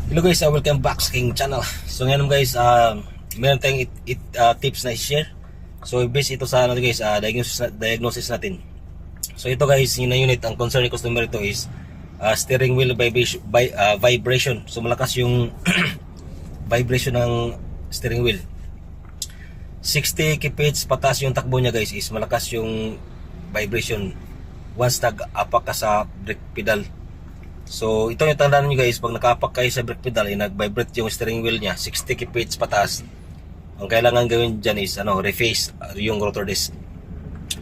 Hello guys, welcome back sa King Channel. So ngayon guys, meron tayong tips na i-share. So based ito sa guys, diagnosis natin. So ito guys, yun na unit, ang concern ni customer ito is steering wheel vibration. So malakas yung vibration ng steering wheel. 60 kph pataas yung takbo niya guys, is malakas yung vibration once nag-apak ka sa brake pedal. So ito yung tandaan nyo guys, pag nakapak kayo sa brake pedal, nag-vibrate yung steering wheel nya 60 kph pataas. Ang kailangan gawin dyan is reface yung rotor disc.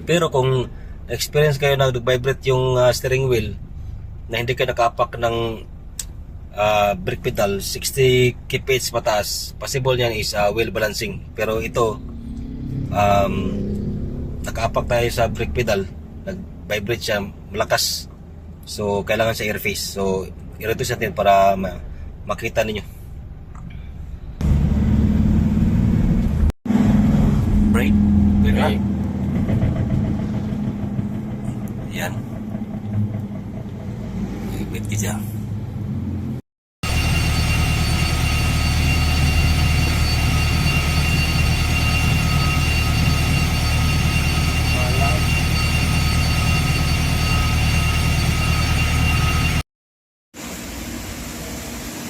Pero kung experience kayo na nag-vibrate yung steering wheel na hindi kayo nakapak ng brake pedal 60 kph pataas, possible yan is wheel balancing. Pero ito nakapak tayo sa brake pedal, nag-vibrate siya malakas. So kailangan sa airface. So i-reduce natin para makita ninyo. Brake. Brake. Yan. Ibit kita.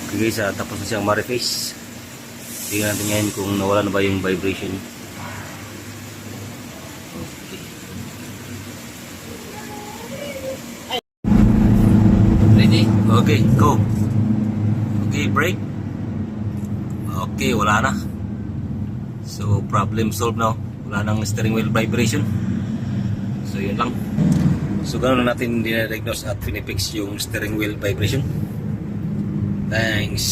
Okay guys, tapos na siyang ma-reface. Tingnan natin ngayon kung nawala na ba yung vibration. Okay. Ready? Okay, go. Okay, brake. Okay, wala na. So, problem solved now. Wala nang steering wheel vibration. So, yun lang. So, ganoon na natin dinadiagnose at pinipix yung steering wheel vibration. Thanks.